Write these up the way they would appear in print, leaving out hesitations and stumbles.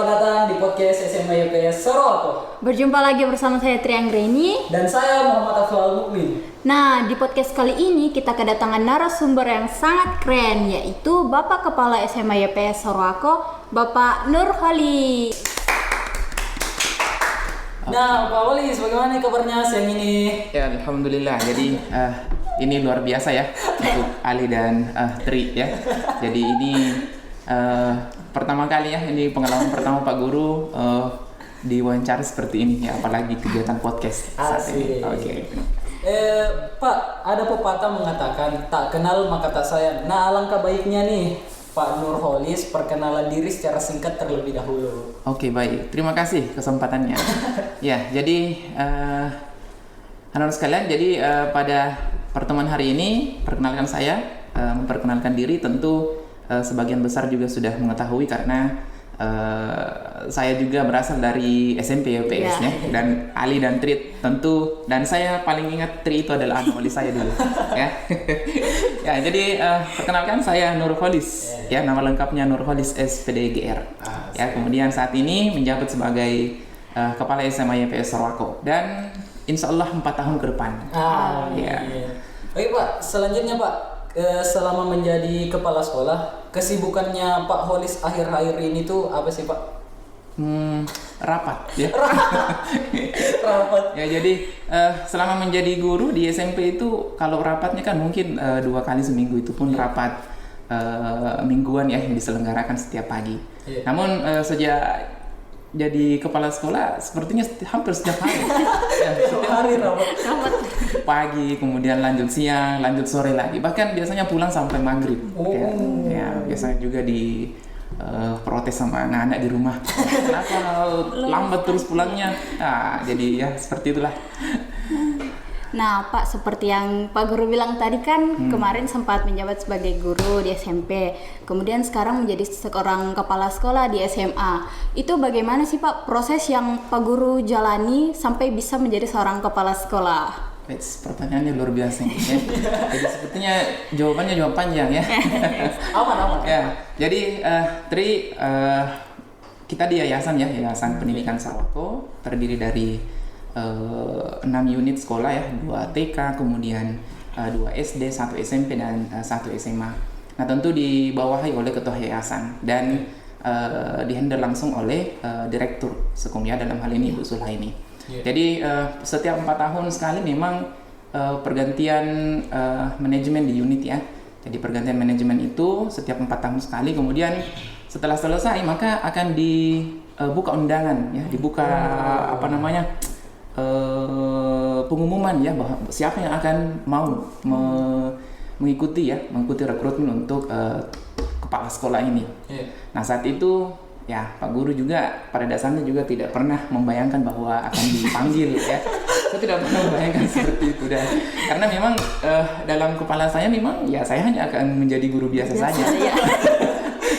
selamat datang di podcast SMA YPS Soroako. Berjumpa lagi bersama saya Trianggreni Dan saya Muhammad Aflal Mukmin. Nah, di podcast kali ini kita kedatangan narasumber yang sangat keren, yaitu Bapak Kepala SMA YPS Soroako, Bapak Nurholis. Nah, Pak Holis, bagaimana kabarnya siang ini? Ya, alhamdulillah. Jadi ini luar biasa ya untuk Ali dan Tri ya. Jadi ini pertama kali ya, ini pengalaman pertama Pak Guru diwawancara seperti ini ya, apalagi kegiatan podcast saat ini. Oke. Pak, ada pepatah mengatakan tak kenal maka tak sayang. Nah, alangkah baiknya nih Pak Nurholis perkenalan diri secara singkat terlebih dahulu. Oke, baik. Terima kasih kesempatannya. Ya, jadi anak-anak sekalian, jadi pada pertemuan hari ini perkenalkan saya, memperkenalkan diri. Tentu sebagian besar juga sudah mengetahui karena saya juga berasal dari SMP YPS ya. Dan Ali dan Tri tentu, dan saya paling ingat Tri itu adalah anak wali saya dulu ya. Ya, jadi perkenalkan saya Nurholis ya, nama lengkapnya Nurholis SPDGR ya. Kemudian saat ini menjabat sebagai Kepala SMA YPS Soroako dan insya Allah 4 tahun ke depan. Ya. Oke Pak, selanjutnya Pak, selama menjadi kepala sekolah, kesibukannya Pak Holis akhir-akhir ini tuh apa sih Pak? Rapat ya. Rapat. Ya, jadi selama menjadi guru di SMP itu kalau rapatnya kan mungkin 2 kali seminggu, itu pun rapat mingguan ya yang diselenggarakan setiap pagi. Namun sejak jadi kepala sekolah sepertinya hampir setiap hari. Ya, setiap hari rapat. Pagi, kemudian lanjut siang, lanjut sore lagi. Bahkan biasanya pulang sampai maghrib. Ya, biasanya juga di protes sama anak-anak di rumah. Kenapa lambat terus pulangnya? Nah, jadi ya seperti itulah. Nah, Pak, seperti yang Pak Guru bilang tadi kan, kemarin sempat menjabat sebagai guru di SMP, kemudian sekarang menjadi seorang kepala sekolah di SMA. Itu bagaimana sih Pak proses yang Pak Guru jalani sampai bisa menjadi seorang kepala sekolah? Pertanyaannya luar biasa ya. Jadi sepertinya jawabannya jawab panjang ya. Aman. Ya, jadi Tri, kita di Yayasan Pendidikan Soroako, terdiri dari 6 unit sekolah ya, 2 TK, kemudian 2 SD, 1 SMP dan 1 SMA. Nah, tentu dibawahi oleh ketua yayasan dan dihandle langsung oleh direktur Sekomya, dalam hal ini Ibu Sulaini. Jadi setiap 4 tahun sekali memang pergantian manajemen di unit ya. Jadi pergantian manajemen itu setiap 4 tahun sekali. Kemudian setelah selesai maka akan dibuka undangan ya, dibuka pengumuman ya, bahwa siapa yang akan mau mengikuti rekrutmen untuk kepala sekolah ini. Nah, saat itu ya Pak Guru juga pada dasarnya juga tidak pernah membayangkan bahwa akan dipanggil ya. Saya tidak pernah membayangkan seperti itu, dan karena memang dalam kepala saya memang ya saya hanya akan menjadi guru biasa saja.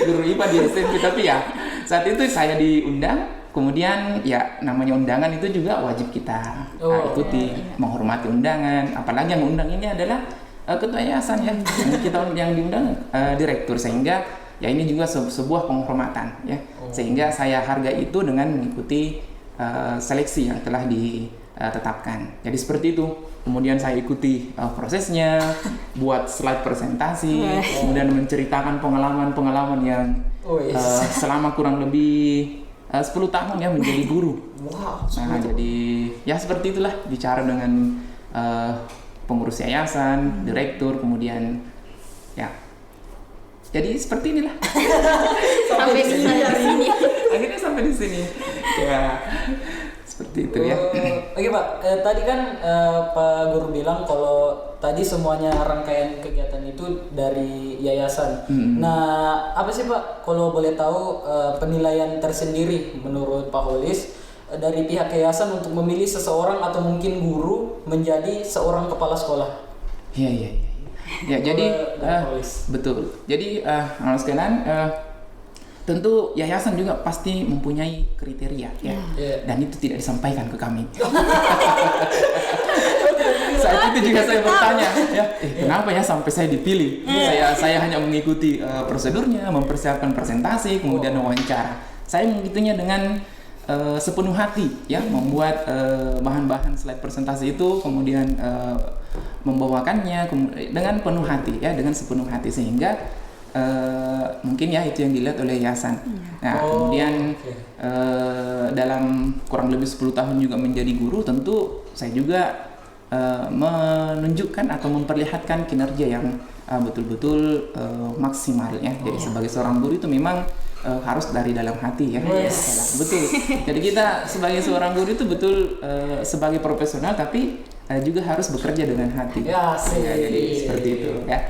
Guru IPA di SMP, tapi ya saat itu saya diundang. Kemudian ya namanya undangan itu juga wajib kita ikuti, menghormati undangan. Apalagi yang undang ini adalah ketua yayasan ya. Kita yang diundang direktur, sehingga ya ini juga sebuah penghormatan ya. Sehingga saya hargai itu dengan mengikuti seleksi yang telah ditetapkan. Jadi seperti itu. Kemudian saya ikuti prosesnya, buat slide presentasi, kemudian menceritakan pengalaman yang selama kurang lebih 10 tahun ya menjadi guru. Nah, jadi ya seperti itulah, bicara dengan pengurus yayasan, direktur, kemudian ya jadi seperti inilah. Sampai di sini. Akhirnya sampai di sini. Ya seperti itu ya. Oke Pak, tadi kan Pak Guru bilang kalau tadi semuanya rangkaian kegiatan itu dari yayasan. Nah, apa sih Pak, kalau boleh tahu penilaian tersendiri menurut Pak Holis dari pihak yayasan untuk memilih seseorang atau mungkin guru menjadi seorang kepala sekolah? Iya. Ya, jadi betul. Jadi anak sekalian, tentu yayasan juga pasti mempunyai kriteria ya. Dan itu tidak disampaikan ke kami. Saat itu juga saya bertanya ya, kenapa ya sampai saya dipilih? Saya hanya mengikuti prosedurnya, mempersiapkan presentasi, kemudian wawancara. saya mengikutinya dengan sepenuh hati ya, membuat bahan-bahan slide presentasi itu, kemudian membawakannya dengan penuh hati ya, dengan sepenuh hati, sehingga mungkin ya itu yang dilihat oleh yayasan. Nah, kemudian dalam kurang lebih 10 tahun juga menjadi guru, tentu saya juga menunjukkan atau memperlihatkan kinerja yang betul-betul maksimal ya. Jadi sebagai seorang guru itu memang harus dari dalam hati ya. Betul. Jadi kita sebagai seorang guru itu betul sebagai profesional, tapi juga harus bekerja dengan hati. Ya, sih. Ya, jadi seperti itu ya.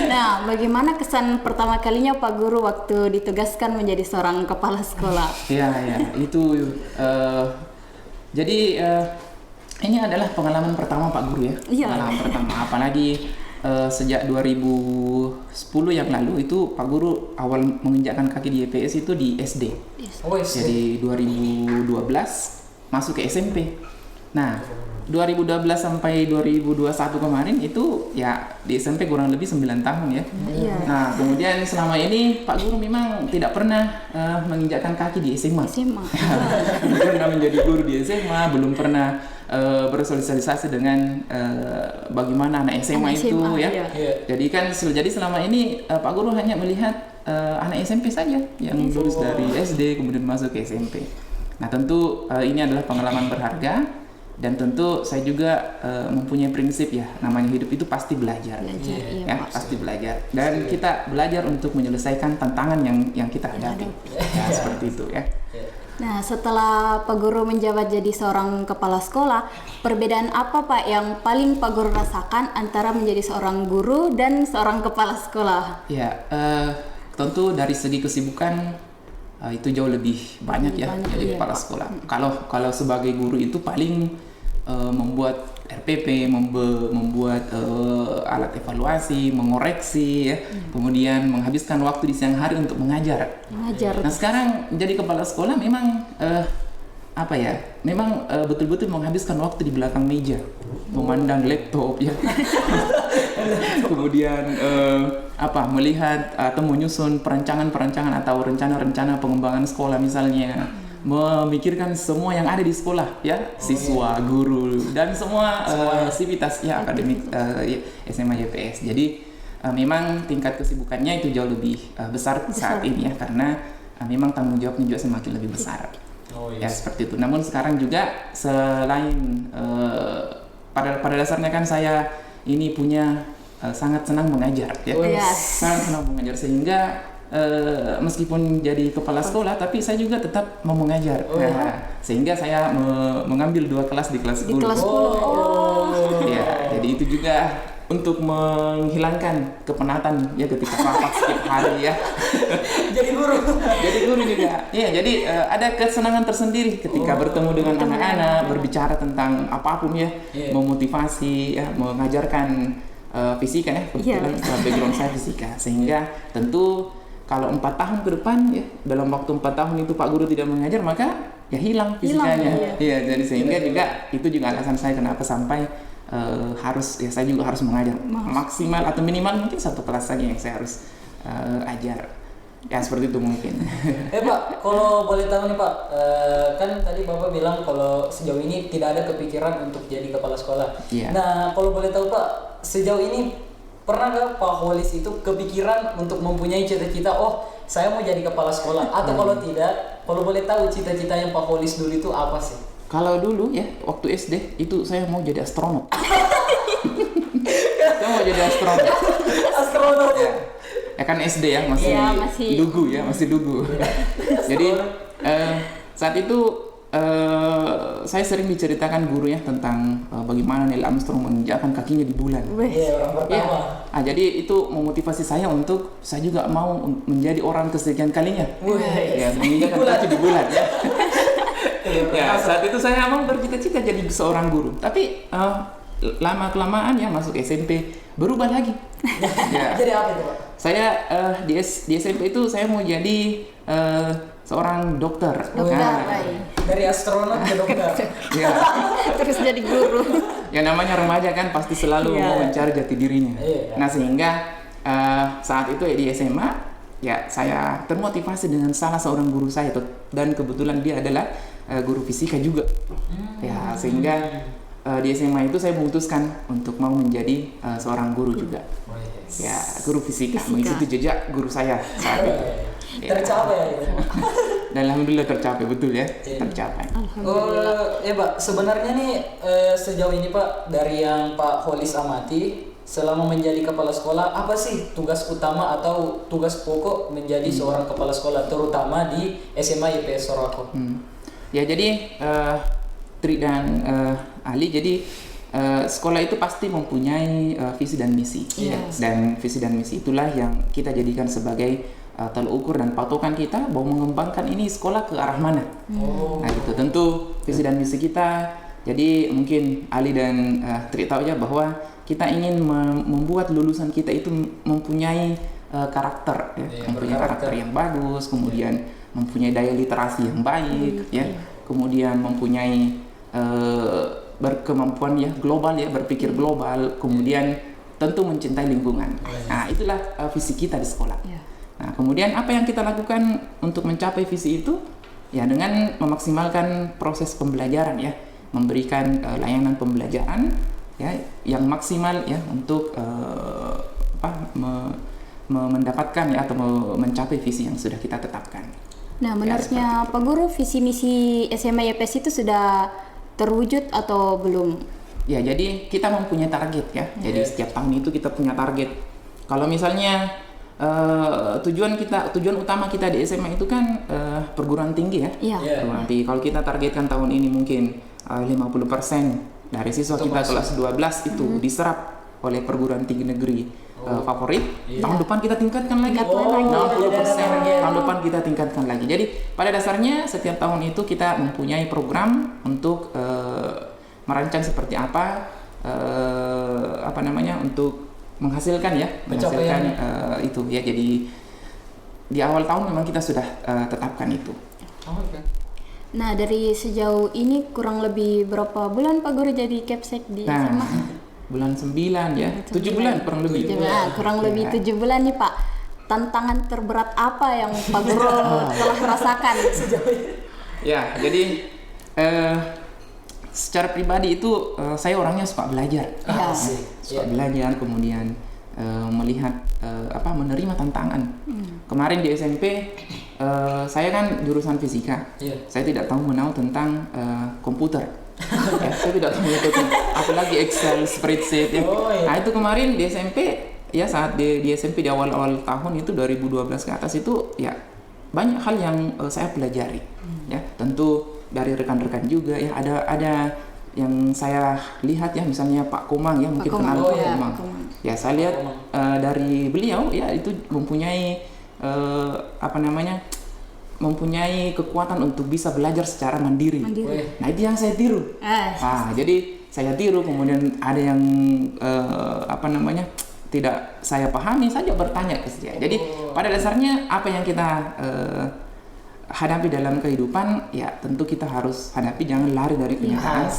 Nah, bagaimana kesan pertama kalinya Pak Guru waktu ditugaskan menjadi seorang kepala sekolah? Ya, itu jadi ini adalah pengalaman pertama Pak Guru ya. Iya. Pengalaman pertama, apalagi sejak 2010 yang lalu itu Pak Guru awal menginjakkan kaki di YPS itu di SD. Jadi 2012 masuk ke SMP. Nah, 2012 sampai 2021 kemarin itu ya di SMP kurang lebih 9 tahun ya. Nah, kemudian selama ini Pak Guru memang tidak pernah menginjakkan kaki di SMA. Belum pernah menjadi guru di SMA, belum pernah bersosialisasi dengan bagaimana anak SMA itu ya. Jadi selama ini Pak Guru hanya melihat anak SMP saja yang lulus dari SD kemudian masuk ke SMP. Nah, tentu ini adalah pengalaman berharga. Dan tentu saya juga mempunyai prinsip ya, namanya hidup itu pasti belajar ya, pasti belajar. Dan kita belajar untuk menyelesaikan tantangan yang kita hadapi. Ya, seperti itu ya. Nah, setelah Pak Guru menjabat jadi seorang kepala sekolah, perbedaan apa Pak yang paling Pak Guru rasakan antara menjadi seorang guru dan seorang kepala sekolah? Ya, tentu dari segi kesibukan itu jauh lebih banyak ya jadi kepala sekolah. Kalau sebagai guru itu paling membuat RPP, membuat alat evaluasi, mengoreksi ya, kemudian menghabiskan waktu di siang hari untuk mengajar. Nah, sekarang jadi kepala sekolah memang memang betul-betul menghabiskan waktu di belakang meja, memandang laptop ya. Kemudian melihat atau menyusun perancangan atau rencana-rencana pengembangan sekolah misalnya, memikirkan semua yang ada di sekolah ya, siswa, guru dan semua aktivitas ya akademik SMA YPS. Jadi memang tingkat kesibukannya itu jauh lebih besar saat ini ya, karena memang tanggung jawabnya juga semakin lebih besar. Ya seperti itu. Namun sekarang juga selain pada dasarnya kan saya ini punya sangat senang mengajar ya. Sangat senang mengajar, sehingga meskipun jadi kepala sekolah tapi saya juga tetap mau mengajar. Nah, sehingga saya mengambil 2 kelas di kelas 10. Ya, jadi itu juga untuk menghilangkan kepenatan ya ketika rapat setiap hari ya. Jadi guru juga. Ya, jadi ada kesenangan tersendiri ketika bertemu dengan anak-anak, berbicara tentang apapun ya, memotivasi ya, mengajarkan fisika ya, kebetulan background saya fisika, sehingga tentu kalau 4 tahun ke depan ya, dalam waktu 4 tahun itu Pak Guru tidak mengajar, maka ya hilang fisikanya. Iya, jadi sehingga juga itu juga alasan saya kenapa sampai saya juga harus mengajar maksimal atau minimal mungkin 1 kelas saja yang saya harus ajar. Ya seperti itu mungkin. Pak, kalau boleh tahu nih Pak, kan tadi Bapak bilang kalau sejauh ini tidak ada kepikiran untuk jadi kepala sekolah. Nah, kalau boleh tahu Pak, sejauh ini pernah nggak Pak Holis itu kepikiran untuk mempunyai cita-cita, saya mau jadi kepala sekolah? Atau kalau tidak, kalau boleh tahu cita-cita yang Pak Holis dulu itu apa sih? Kalau dulu ya, waktu SD itu saya mau jadi astronot. Saya mau jadi astronot. Astronot ya? Ya kan SD ya, masih lugu ya, masih lugu. Jadi saat itu saya sering diceritakan guru ya tentang bagaimana Neil Armstrong menginjakkan kakinya di bulan. Orang pertama. Jadi itu memotivasi saya untuk saya juga mau menjadi orang kesekian kalinya. Ya, menginjakkan kaki di bulan ya. Ya, saat itu saya mau bercita-cita jadi seorang guru. Tapi lama-kelamaan ya masuk SMP berubah lagi. Ya. Jadi apa itu Pak? Saya di SMP itu saya mau jadi seorang dokter. Dari astronot ke dokter. Ya. Terus jadi guru. Ya namanya remaja kan pasti selalu mau mencari jati dirinya. Nah sehingga saat itu ya di SMA ya saya termotivasi dengan salah seorang guru saya tuh, dan kebetulan dia adalah guru fisika juga. Ya, sehingga di SMA itu saya memutuskan untuk mau menjadi seorang guru juga. Ya, guru fisika. Mengikuti jejak guru saya saat itu. Ya. Tercapai ya. Dan alhamdulillah tercapai, betul ya, tercapai. Ya Pak, sebenarnya nih sejauh ini Pak, dari yang Pak Holis amati, selama menjadi kepala sekolah, apa sih tugas utama atau tugas pokok menjadi seorang kepala sekolah, terutama di SMA IPS Sorowako? Ya, jadi Tri dan Ali, jadi sekolah itu pasti mempunyai visi dan misi. Yes. Dan visi dan misi itulah yang kita jadikan sebagai tolak ukur dan patokan kita bahwa mengembangkan ini sekolah ke arah mana. Nah itu tentu visi dan misi kita. Jadi mungkin Ali dan Tri tahu ya bahwa kita ingin membuat lulusan kita itu mempunyai karakter, ya, mempunyai karakter yang bagus, kemudian mempunyai daya literasi yang baik, ya, kemudian mempunyai berkemampuan ya global, ya, berpikir global, kemudian tentu mencintai lingkungan. Nah itulah visi kita di sekolah. Nah, kemudian apa yang kita lakukan untuk mencapai visi itu? Ya, dengan memaksimalkan proses pembelajaran, ya, memberikan layanan pembelajaran, ya, yang maksimal, ya, untuk mendapatkan, ya, atau mencapai visi yang sudah kita tetapkan. Nah, menurutnya Pak Guru, visi misi SMA IPS itu sudah terwujud atau belum? Ya, jadi kita mempunyai target, ya. Jadi setiap tahun itu kita punya target. Kalau misalnya tujuan utama kita di SMA itu kan perguruan tinggi, ya. Perguruan tinggi. Kalau kita targetkan tahun ini mungkin 50% dari siswa kita kelas 12 itu diserap oleh perguruan tinggi negeri favorit. Tahun depan kita tingkatkan lagi. 60%. Tahun depan kita tingkatkan lagi. Jadi pada dasarnya setiap tahun itu kita mempunyai program untuk merancang seperti apa untuk menghasilkan itu, ya. Jadi di awal tahun memang kita sudah tetapkan itu. Nah, dari sejauh ini kurang lebih berapa bulan Pak Guru jadi Kepsek di SMA? Bulan 9, ya. 7 bulan kurang lebih. Kurang lebih 7 bulan nih Pak. Tantangan terberat apa yang Pak Guru telah rasakan sejauh ini? Ya, jadi secara pribadi itu saya orangnya suka belajar, suka belajar, kemudian melihat menerima tantangan. Kemarin di SMP saya kan jurusan fisika, saya tidak tahu menahu tentang komputer, ya, saya tidak tahu apalagi Excel, spreadsheet, ya. Nah itu kemarin di SMP, ya, saat di SMP di awal-awal tahun itu 2012 ke atas itu, ya, banyak hal yang saya pelajari, ya, tentu dari rekan-rekan juga, ya, ada yang saya lihat, ya, misalnya Pak Komang, ya, mungkin kenal Pak Komang. Ya, saya lihat dari beliau, ya, itu mempunyai mempunyai kekuatan untuk bisa belajar secara mandiri. Nah, itu yang saya tiru. Nah, jadi saya tiru, kemudian ada yang tidak saya pahami, saja bertanya ke dia. Jadi pada dasarnya apa yang kita hadapi dalam kehidupan, ya, tentu kita harus hadapi, jangan lari dari kenyataan.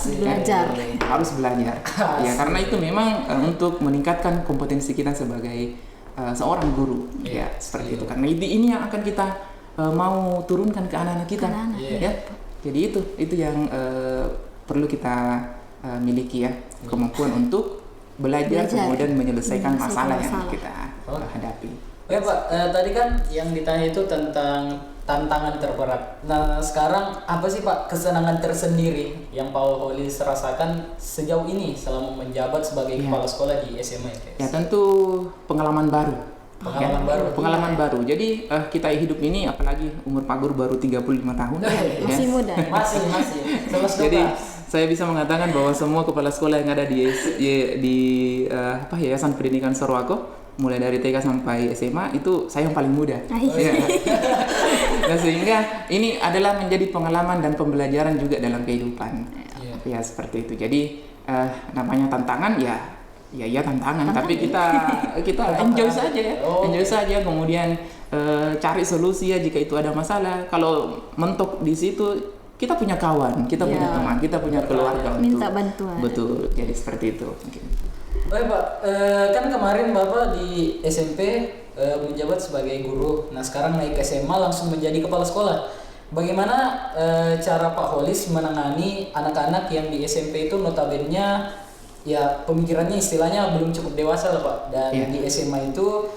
Harus belajar. Ya, karena itu memang untuk meningkatkan kompetensi kita sebagai seorang guru, ya, seperti itu. Karena ini yang akan kita mau turunkan ke anak-anak kita, ya. Jadi itu yang perlu kita miliki, ya, kemampuan untuk belajar kemudian menyelesaikan masalah yang kita hadapi. Ya Pak, tadi kan yang ditanya itu tentang tantangan terberat. Nah, sekarang apa sih Pak kesenangan tersendiri yang Pak Holis rasakan sejauh ini selama menjabat sebagai kepala sekolah di SMA IPS? Ya, tentu pengalaman baru. Pengalaman baru. Jadi kita hidup ini, apalagi umur Pak Guru baru 35 tahun. Masih muda. Masih. Jadi saya bisa mengatakan bahwa semua kepala sekolah yang ada di Yayasan Pendidikan Sorowako, mulai dari TK sampai SMA, itu saya yang paling muda. Ya. Nah, sehingga ini adalah menjadi pengalaman dan pembelajaran juga dalam kehidupan. Ya, seperti itu. Jadi namanya tantangan, ya tantangan, tapi kita enjoy saja, ya. Enjoy saja, kemudian cari solusi, ya, jika itu ada masalah. Kalau mentok di situ, kita punya kawan, kita punya teman, kita punya keluarga minta bantuan. Betul, jadi seperti itu mungkin. Baik Pak, kan kemarin Bapak di SMP menjabat sebagai guru. Nah sekarang naik ke SMA langsung menjadi kepala sekolah. Bagaimana cara Pak Holis menangani anak-anak yang di SMP itu notabene ya pemikirannya istilahnya belum cukup dewasa lah Pak. Dan di SMA itu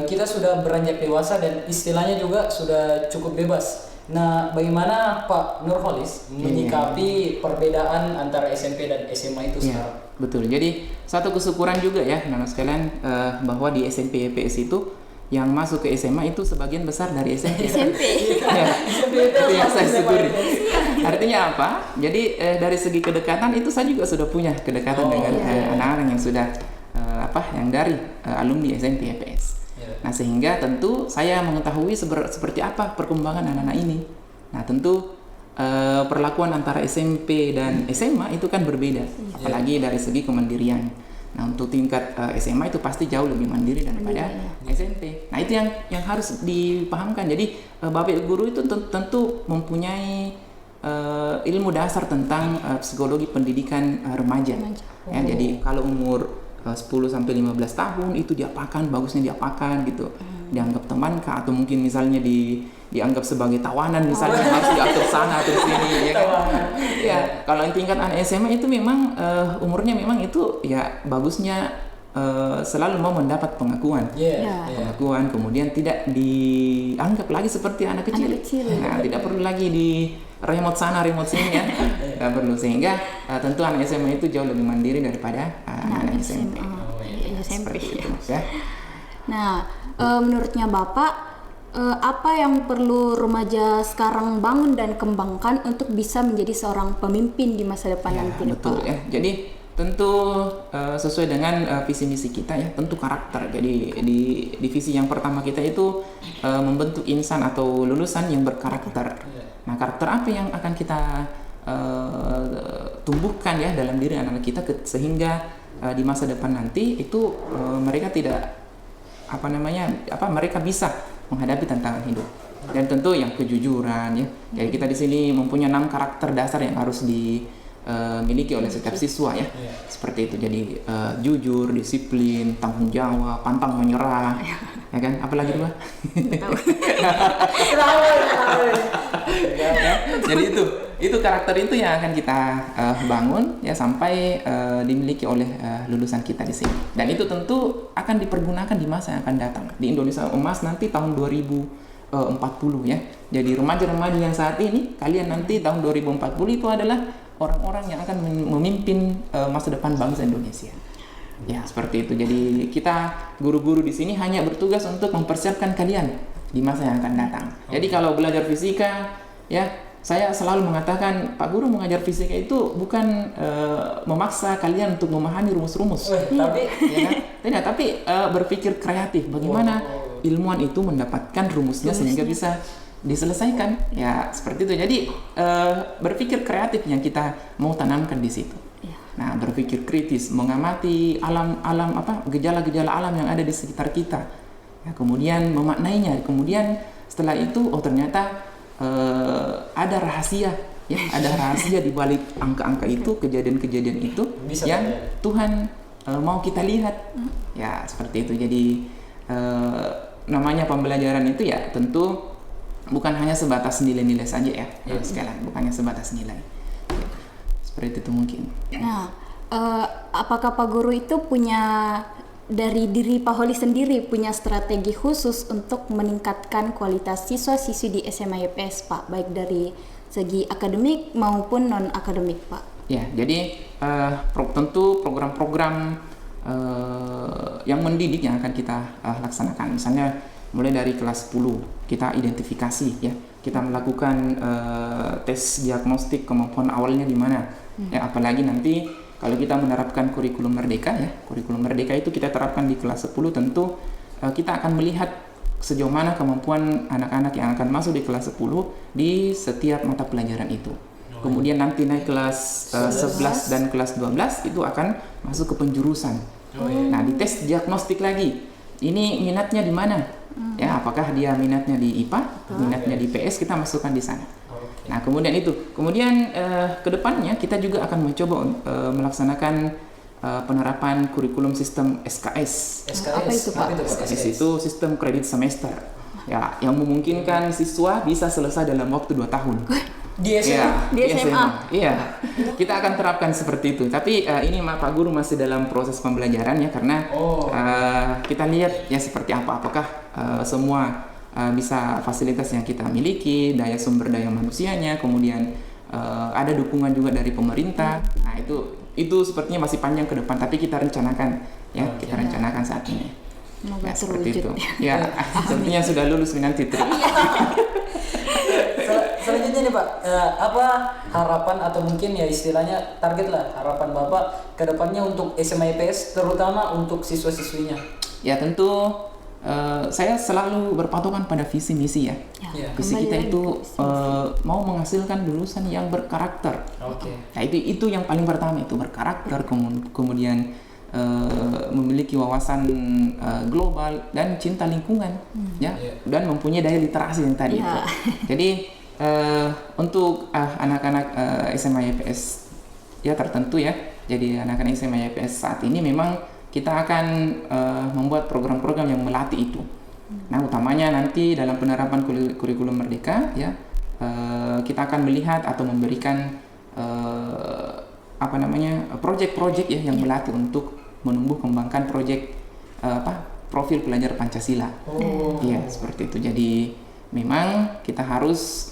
kita sudah beranjak dewasa dan istilahnya juga sudah cukup bebas. Nah, bagaimana Pak Nurholis menyikapi perbedaan antara SMP dan SMA itu sekarang? Betul. Jadi satu kesyukuran juga ya, anak sekalian, bahwa di SMP EPS itu yang masuk ke SMA itu sebagian besar dari SMP. Itu yang saya syukuri. Artinya apa? Jadi dari segi kedekatan itu saya juga sudah punya kedekatan dengan anak-anak yang sudah yang dari alumni SMP EPS. Nah sehingga tentu saya mengetahui seperti apa perkembangan anak-anak ini. Nah tentu perlakuan antara SMP dan SMA itu kan berbeda, apalagi dari segi kemandirian. Nah untuk tingkat SMA itu pasti jauh lebih mandiri daripada SMP. Nah itu yang harus dipahamkan. Jadi Bapak Guru itu tentu mempunyai ilmu dasar tentang psikologi pendidikan remaja. Ya, jadi kalau umur 10 sampai 15 tahun itu diapakan, bagusnya diapakan gitu. Dianggap teman kah, atau mungkin misalnya dianggap sebagai tawanan misalnya, harus diatur sana atau sini ya kan. Ya, kalau tingkat anak SMA itu memang umurnya memang itu ya bagusnya selalu mau mendapat pengakuan. Pengakuan, kemudian tidak dianggap lagi seperti anak kecil. Nah, tidak perlu lagi di remote sana, remote sini ya. Tidak perlu, sehingga tentu anak SMA itu jauh lebih mandiri daripada anak SMP. Seperti itu, ya. Nah, menurutnya Bapak, apa yang perlu remaja sekarang bangun dan kembangkan untuk bisa menjadi seorang pemimpin di masa depan nanti? Betul ya. Jadi tentu sesuai dengan visi misi kita ya, tentu karakter. Jadi di divisi yang pertama kita itu membentuk insan atau lulusan yang berkarakter. Nah, karakter apa yang akan kita tumbuhkan ya dalam diri anak-anak kita sehingga di masa depan nanti itu mereka tidak mereka bisa menghadapi tantangan hidup. Dan tentu yang kejujuran ya. Jadi kita di sini mempunyai 6 karakter dasar yang harus dimiliki oleh setiap siswa ya. Seperti itu. Jadi jujur, disiplin, tanggung jawab, pantang menyerah. Ya kan? Apalagi dua? Jadi itu karakter itu yang akan kita bangun ya sampai dimiliki oleh lulusan kita di sini. Dan itu tentu akan dipergunakan di masa yang akan datang. Di Indonesia Emas nanti tahun 2040 ya. Jadi remaja-remaja yang saat ini, kalian nanti tahun 2040 itu adalah orang-orang yang akan memimpin masa depan bangsa Indonesia. Ya, seperti itu. Jadi kita guru-guru di sini hanya bertugas untuk mempersiapkan kalian di masa yang akan datang. Jadi kalau belajar fisika ya, saya selalu mengatakan Pak Guru mengajar fisika itu bukan memaksa kalian untuk memahami rumus-rumus. Tapi berpikir kreatif. Bagaimana ilmuwan itu mendapatkan rumusnya sehingga bisa diselesaikan. Ya, seperti itu. Jadi berpikir kreatif yang kita mau tanamkan di situ. Nah, berpikir kritis, mengamati gejala-gejala alam yang ada di sekitar kita. Ya, kemudian memaknainya. Kemudian setelah itu, ternyata ada rahasia, ya, ada rahasia di balik angka-angka itu, kejadian-kejadian itu yang Tuhan mau kita lihat. Ya, seperti itu. Jadi namanya pembelajaran itu ya tentu bukan hanya sebatas nilai-nilai saja ya, sekalian, bukan hanya sebatas nilai. Seperti itu mungkin. Nah, apakah Pak Guru itu punya dari diri Pak Holis sendiri punya strategi khusus untuk meningkatkan kualitas siswa-siswi di SMA EPS Pak, baik dari segi akademik maupun non akademik Pak? Ya, jadi tentu program-program yang mendidik yang akan kita laksanakan, misalnya mulai dari kelas 10 kita identifikasi ya, kita melakukan tes diagnostik kemampuan awalnya di mana. Ya, apalagi nanti kalau kita menerapkan kurikulum merdeka ya, kurikulum merdeka itu kita terapkan di kelas 10, tentu kita akan melihat sejauh mana kemampuan anak-anak yang akan masuk di kelas 10 di setiap mata pelajaran itu. Kemudian nanti naik kelas 11 dan kelas 12 itu akan masuk ke penjurusan. Nah, di tes diagnostik lagi, ini minatnya di mana? Ya, apakah dia minatnya di IPA, minatnya di PS, kita masukkan di sana. Nah, kemudian kedepannya kita juga akan mencoba melaksanakan penerapan kurikulum sistem SKS. Apa itu, Pak? SKS itu sistem kredit semester. Ya, yang memungkinkan siswa bisa selesai dalam waktu 2 tahun. Di SMA? Iya, Di SMA. Iya, kita akan terapkan seperti itu. Tapi ini Pak Guru masih dalam proses pembelajaran ya, karena kita lihat ya seperti apa. Apakah semua bisa fasilitas yang kita miliki, daya sumber daya manusianya, kemudian ada dukungan juga dari pemerintah. Nah itu sepertinya masih panjang ke depan. Tapi kita rencanakan ya, kita rencanakan saat ini. Semoga Ya, seperti itu. terwujud. Ya, sepertinya sudah lulus nanti. Selanjutnya nih Pak, apa harapan atau mungkin ya istilahnya target lah harapan Bapak ke depannya untuk SMA IPS terutama untuk siswa-siswinya? Ya tentu saya selalu berpatokan pada visi misi ya. Ya, Visi kembali kita lagi itu ke visi misi. mau menghasilkan lulusan yang berkarakter. Oke. Nah itu yang paling pertama, itu berkarakter, kemudian memiliki wawasan global dan cinta lingkungan, ya, dan mempunyai daya literasi yang tadi itu. Jadi untuk anak-anak SMA IPS ya tertentu ya. Jadi anak-anak SMA IPS saat ini memang kita akan membuat program-program yang melatih itu. Nah utamanya nanti dalam penerapan kurikulum Merdeka ya, kita akan melihat atau memberikan proyek-proyek ya yang melatih untuk menumbuh kembangkan proyek profil pelajar Pancasila. Iya seperti itu. Jadi memang kita harus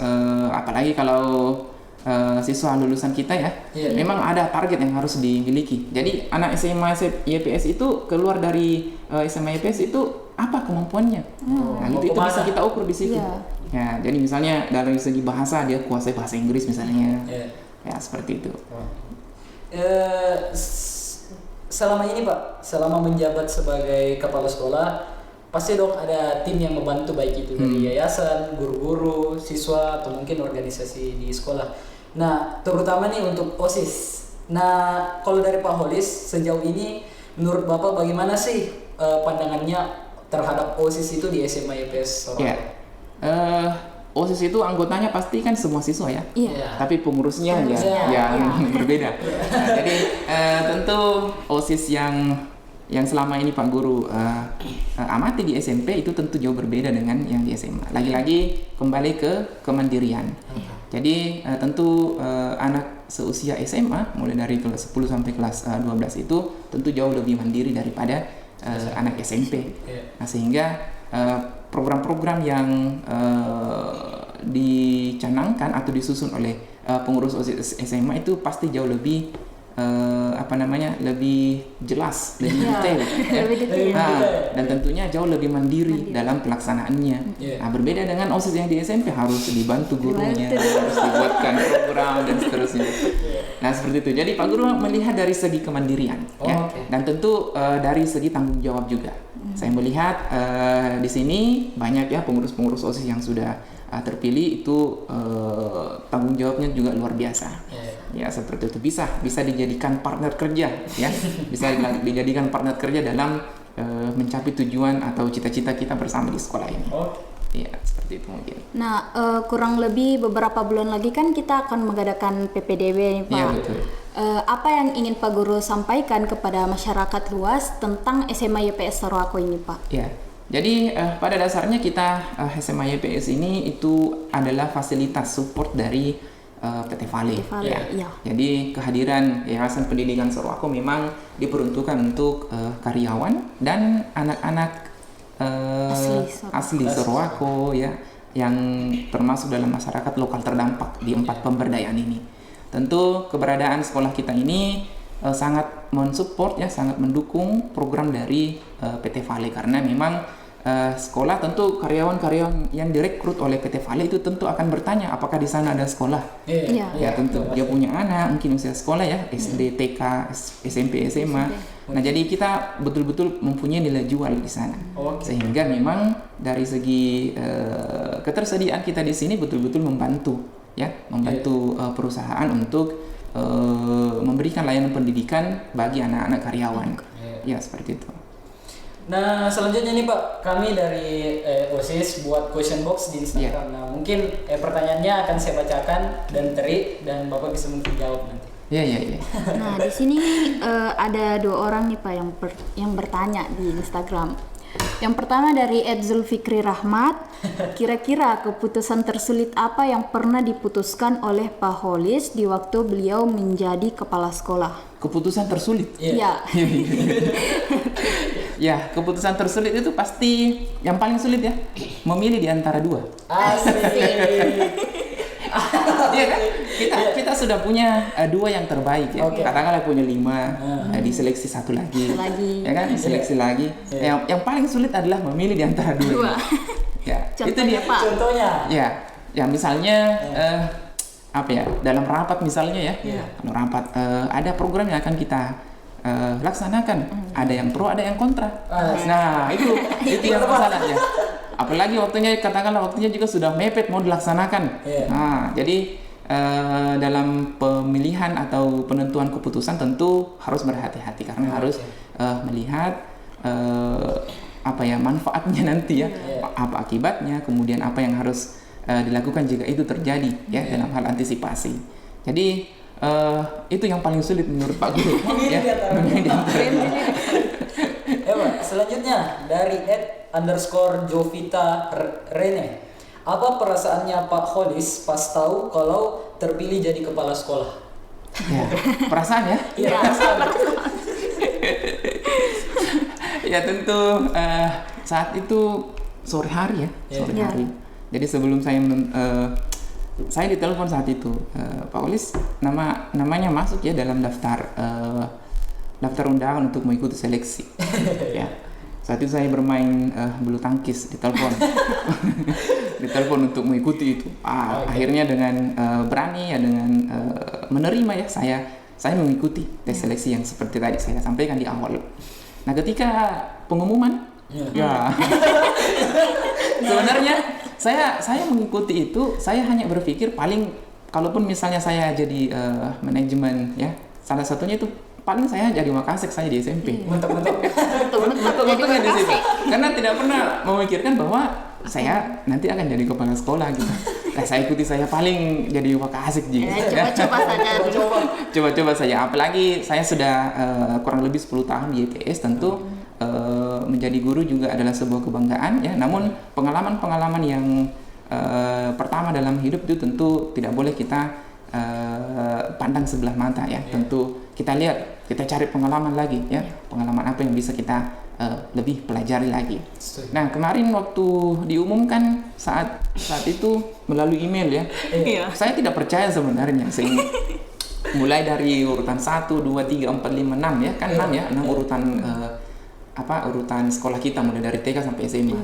apalagi kalau siswa lulusan kita ya, memang ada target yang harus dimiliki. Jadi anak SMA IPS itu keluar dari SMA IPS itu apa kemampuannya? Nah itu bisa kita ukur di situ. Ya, jadi misalnya dari segi bahasa dia kuasai bahasa Inggris misalnya. Ya seperti itu. Selama ini Pak, selama menjabat sebagai kepala sekolah, pasti dong ada tim yang membantu baik itu dari yayasan, guru-guru, siswa atau mungkin organisasi di sekolah. Nah, terutama nih untuk OSIS. Nah, kalau dari Pak Holis sejauh ini menurut Bapak bagaimana sih pandangannya terhadap OSIS itu di SMA IPS Sorong? Ya. OSIS itu anggotanya pasti kan semua siswa ya. Iya. Tapi pengurusnya yang berbeda. Nah, jadi tentu OSIS yang selama ini Pak Guru amati di SMP itu tentu jauh berbeda dengan yang di SMA. Lagi-lagi kembali ke kemandirian. Jadi tentu anak seusia SMA mulai dari kelas 10 sampai kelas 12 itu tentu jauh lebih mandiri daripada anak SMP. Nah, sehingga program-program yang dicanangkan atau disusun oleh pengurus OSIS SMA itu pasti jauh lebih lebih jelas, lebih detail, dan tentunya jauh lebih mandiri dalam pelaksanaannya. Nah, berbeda dengan OSIS yang di SMP harus dibantu gurunya, harus dibuatkan program dan seterusnya. Nah seperti itu. Jadi Pak Guru melihat dari segi kemandirian, ya, dan tentu dari segi tanggung jawab juga. Saya melihat di sini banyak ya pengurus-pengurus OSIS yang sudah terpilih itu tanggung jawabnya juga luar biasa. Ya seperti itu, bisa dijadikan partner kerja ya, bisa dijadikan partner kerja dalam mencapai tujuan atau cita-cita kita bersama di sekolah ini. Ya seperti itu mungkin. Nah kurang lebih beberapa bulan lagi kan kita akan mengadakan PPDB nih Pak. Iya betul. Apa yang ingin Pak Guru sampaikan kepada masyarakat luas tentang SMA IPS Sorowako ini Pak? Ya. Jadi pada dasarnya kita SMA IPS ini itu adalah fasilitas support dari PT Vale. Ya. Jadi kehadiran Yayasan Pendidikan Sorowako memang diperuntukkan untuk karyawan dan anak-anak asli Sorowako ya, yang termasuk dalam masyarakat lokal terdampak di 4 pemberdayaan ini. Tentu keberadaan sekolah kita ini sangat mensupport ya, sangat mendukung program dari PT Vale, karena memang sekolah tentu karyawan-karyawan yang direkrut oleh PT Vale itu tentu akan bertanya apakah di sana ada sekolah. Ya tentu dia punya anak mungkin usia sekolah ya, SD, TK, SMP, SMA. Nah jadi kita betul-betul mempunyai nilai jual di sana. Sehingga memang dari segi ketersediaan kita di sini betul-betul membantu ya, perusahaan untuk memberikan layanan pendidikan bagi anak-anak karyawan. Ya seperti itu. Nah selanjutnya nih Pak, kami dari OSIS buat question box di Instagram. Nah mungkin pertanyaannya akan saya bacakan dan Bapak bisa mungkin jawab nanti. Iya. Nah, di sini ada 2 orang nih Pak yang bertanya di Instagram. Yang pertama dari @Zulfikri Rahmat, kira-kira keputusan tersulit apa yang pernah diputuskan oleh Pak Holis di waktu beliau menjadi kepala sekolah? Keputusan tersulit? Iya. Ya, keputusan tersulit itu pasti yang paling sulit ya, memilih di antara 2. Asik. Iya kan? Kita sudah punya 2 yang terbaik ya. Okay. Katakanlah punya 5, diseleksi 1 lagi. Ya kan? Diseleksi lagi. Yang paling sulit adalah memilih di antara 2. Ya, Contohnya, itu dia. Pak. Contohnya. Ya misalnya apa ya? Dalam rapat misalnya ya. Dalam rapat ada program yang akan kita laksanakan. Ada yang pro, ada yang kontra. Nah, itu yang masalahnya. Apalagi katakanlah waktunya juga sudah mepet mau dilaksanakan. Nah, jadi dalam pemilihan atau penentuan keputusan tentu harus berhati-hati karena harus melihat apa ya manfaatnya nanti ya, apa akibatnya, kemudian apa yang harus dilakukan jika itu terjadi ya dalam hal antisipasi. Jadi itu yang paling sulit menurut Pak Guru. Memilih Pak, selanjutnya dari @_Jovita Rene. Apa perasaannya Pak Holis pas tahu kalau terpilih jadi kepala sekolah? Ya, perasaan ya? Iya, perasaan. Ya tentu saat itu sore hari ya, sore hari. Jadi sebelum saya ditelepon saat itu, Pak Holis namanya masuk ya dalam daftar undangan untuk mengikuti seleksi. Ya. Saat itu saya bermain bulu tangkis, ditelepon untuk mengikuti itu. Akhirnya dengan berani ya, dengan menerima ya, saya mengikuti tes seleksi yang seperti tadi saya sampaikan di awal. Nah, ketika pengumuman, ya sebenarnya saya mengikuti itu, saya hanya berpikir paling kalaupun misalnya saya jadi manajemen ya, salah satunya itu paling saya jadi Wakasek saya di SMP. Mentok-mentoknya di situ. Karena tidak pernah memikirkan bahwa saya nanti akan jadi kepala sekolah gitu. Nah, saya ikuti saya paling jadi Wakasek gitu. Coba-coba saja dulu. Coba-coba saja. Apalagi saya sudah kurang lebih 10 tahun di ITS, tentu menjadi guru juga adalah sebuah kebanggaan ya. Namun pengalaman-pengalaman yang pertama dalam hidup itu tentu tidak boleh kita pandang sebelah mata ya. Tentu kita lihat, kita cari pengalaman lagi ya, pengalaman apa yang bisa kita lebih pelajari lagi. Nah, kemarin waktu diumumkan saat itu melalui email ya, saya tidak percaya sebenarnya, sehingga mulai dari urutan 1, 2, 3, 4, 5, 6 ya, kan 6 ya, 6 urutan urutan sekolah kita mulai dari TK sampai SMA.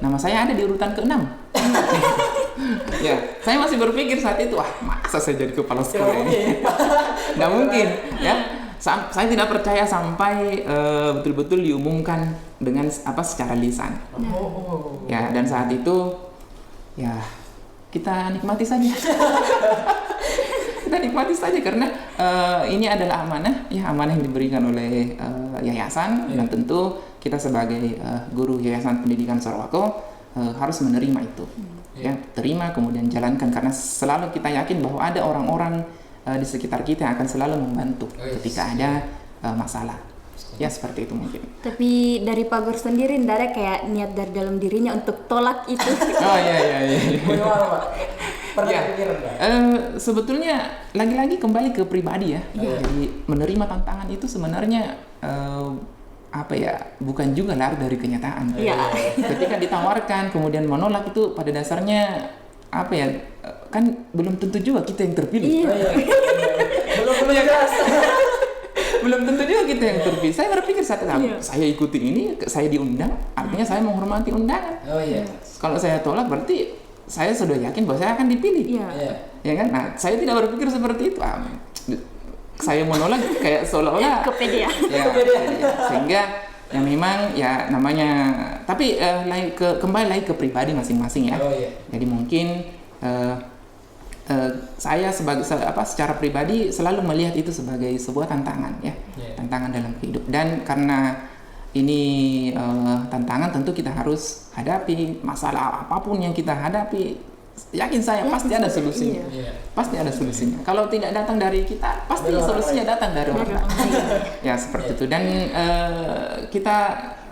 Nama saya ada di urutan ke-6. Ya, saya masih berpikir saat itu, masa saya jadi kepala sekolah ini? Nggak mungkin, ya. Saya tidak percaya sampai betul-betul diumumkan dengan secara lisan. Ya, dan saat itu, ya kita nikmati saja. Kita nikmati saja karena ini adalah amanah, ya amanah yang diberikan oleh yayasan dan tentu kita sebagai guru Yayasan Pendidikan Sorowako harus menerima itu. Ya, terima kemudian jalankan karena selalu kita yakin bahwa ada orang-orang di sekitar kita yang akan selalu membantu ketika ada masalah. Ya seperti itu mungkin. Tapi dari Pak Guru sendiri tidak ada kayak niat dari dalam dirinya untuk tolak itu. Oh iya. Bagaimana Pak? Pernah kepikiran nggak? Sebetulnya lagi-lagi kembali ke pribadi ya. Jadi menerima tantangan itu sebenarnya bukan juga lari dari kenyataan. Ketika ditawarkan kemudian menolak itu pada dasarnya kan belum tentu juga kita yang terpilih. Belum jelas. Belum tentu juga kita yang terpilih. Saya berpikir saya ikuti ini, saya diundang, artinya saya menghormati undangan. Kalau saya tolak berarti saya sudah yakin bahwa saya akan dipilih. Ya kan? Nah, saya tidak berpikir seperti itu. Saya menolak kayak seolah-olah kepedean. Sehingga ya memang ya namanya, tapi kembali lagi ke pribadi masing-masing ya. Jadi mungkin saya secara pribadi selalu melihat itu sebagai sebuah tantangan ya, tantangan dalam hidup. Dan karena ini tantangan, tentu kita harus hadapi masalah apapun yang kita hadapi. yakin saya pasti ada solusinya. Iya. Pasti ada solusinya. Kalau tidak datang dari kita, pasti solusinya datang dari orang lain. Ya seperti itu. Dan kita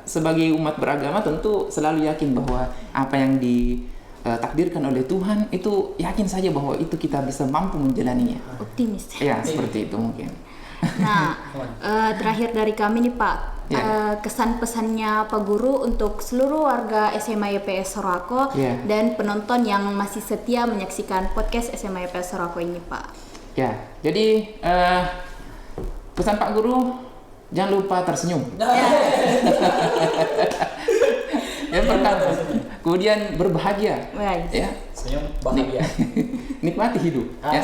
sebagai umat beragama tentu selalu yakin bahwa apa yang ditakdirkan oleh Tuhan itu, yakin saja bahwa itu kita bisa mampu menjalaninya. Optimis. Ya seperti itu mungkin. Nah, terakhir dari kami nih Pak, kesan pesannya Pak Guru untuk seluruh warga SMA YPS Sorako dan penonton yang masih setia menyaksikan podcast SMA YPS Sorako ini Pak. Ya, jadi pesan Pak Guru, jangan lupa tersenyum. Yang pertama, kemudian berbahagia. Ya. Senyum bahagia. Nikmati hidup. Ya.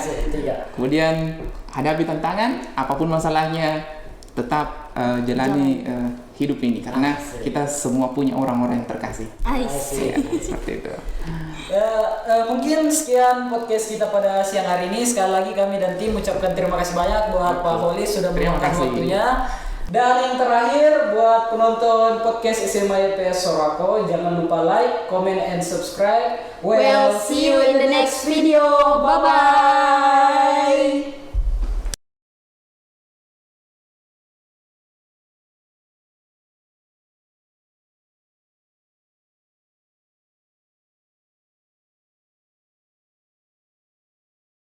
Kemudian hadapi tantangan, apapun masalahnya, tetap jalani hidup ini karena kita semua punya orang-orang yang terkasih. Ya, seperti itu. Mungkin sekian podcast kita pada siang hari ini. Sekali lagi kami dan tim ucapkan terima kasih banyak buat Pak Holis sudah meluangkan waktunya. Dan yang terakhir buat penonton podcast SMA YPS Sorako, jangan lupa like, comment, and subscribe. We'll see you in the next video. Bye bye.